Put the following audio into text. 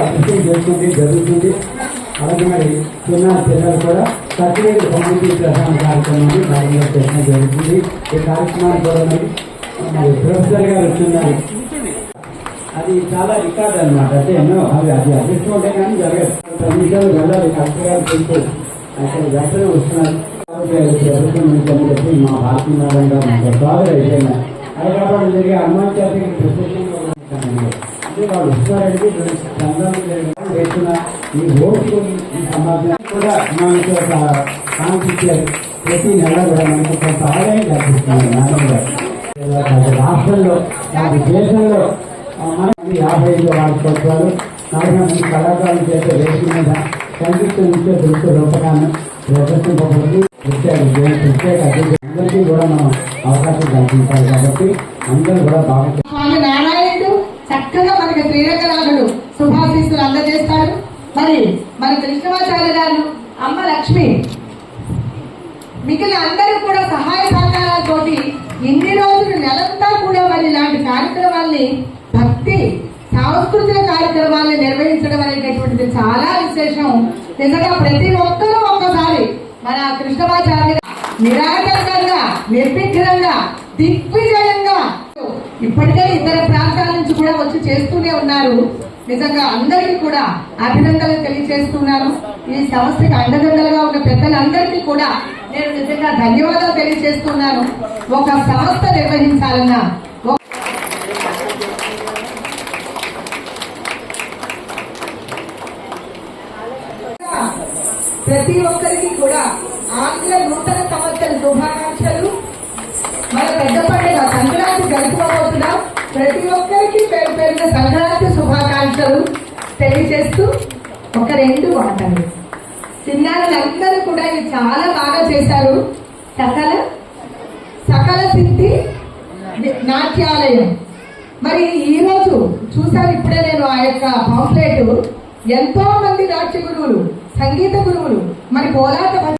అభిషేకం చేసుకుంటే జరుగుతుంది. అలాగే మరి పిల్లలు కూడా సర్టిఫికేట్ పంపిణీ ప్రధాన కార్యక్రమాన్ని భాగంగా చేయడం జరుగుతుంది. ఈ కార్యక్రమాన్ని కూడా మరి ప్రొఫెసర్ గారు వచ్చిన్నారు. అది చాలా రికార్డ్ అనమాట. అంటే ఎన్నో అది అదృష్టం ఉంటే కానీ జరగదు. 10 నిమిషాలు వెళ్ళాలి. కలెక్టర్ గారు చెప్తే అక్కడ వెంటనే వస్తున్నారు. చెప్పి మా భారతీయ ఫాదర్ అయిపోయినా హైదరాబాద్ జరిగే హనుమాన్ చార్జీ వాళ్ళు వస్తున్నారంటే వేస్తున్న ఈ ఓట్లు ఈ సమాజం కూడా మనకి ఒక కాన్స్టిట్యూషన్ ప్రతి నెల కూడా మనకు కొంత ఆదాయం కల్పిస్తున్నారు. రాష్ట్రంలో దేశంలో మనం 55 వార్షికోత్సవాలు 40 మంది కళాకారులు చేసే వేసి మీద సంగీతం ఇచ్చే దృశ్య రూపకాన్ని ప్రదర్శింపబడి ప్రత్యేక అందరికీ కూడా మనం అవకాశం కల్పించాలి. కాబట్టి అందరూ కూడా బాగా స్వామి నారాయణుడు చక్కగా మనకి శ్రీరంగనాథుడు శుభాశీస్సులు అందజేస్తాడు. మరి మన కృష్ణమాచార్య గారు, అమ్మ లక్ష్మి, మిగిలిన అందరూ కూడా సహాయ సహకారాలతోటి ఇన్ని రోజులు నెలంతా కూడా మరి ఇలాంటి కార్యక్రమాల్ని భక్తి సాంస్కృతిక కార్యక్రమాల్ని నిర్వహించడం అనేటటువంటిది చాలా విశేషం. నిజంగా ప్రతి ఒక్కరూ ఒక్కసారి మన కృష్ణమాచార్య నిరాటంకంగా నిర్విఘ్నంగా దిగ్విజయంగా ఇప్పటికే ఇతర ప్రాంతాల నుంచి కూడా వచ్చి చేస్తూనే ఉన్నారు. నిజంగా అందరికీ కూడా అభినందనలు తెలియజేస్తున్నాను. ఈ సంస్థకి అండదండలుగా ఉన్న పెద్దలందరికీ కూడా నేను నిజంగా ధన్యవాదాలు తెలియజేస్తున్నాను. ఒక సంస్థ నిర్వహించాలన్నా ప్రతి ఒక్కరికి కూడా ఆంగ్ల నూతన సంవత్సర శుభాకాంక్షలు. మన పెద్ద పండుగ సంక్రాంతి జరుపుకోబోతున్నాం. ప్రతి ఒక్కరికి పేరు పేరున సంక్రాంతి శుభాకాంక్షలు తెలియజేస్తూ ఒక 2 మాటలు. చిన్నారులందరూ కూడా ఇది చాలా బాగా చేశారు. సకల సిద్ధి నాట్యాలయం. మరి ఈ రోజు చూసాను ఇప్పుడే నేను ఆ యొక్క పాంప్లెట్. ఎంతో మంది నాట్య గురువులు, సంగీత గురువులు, మరి కోలాట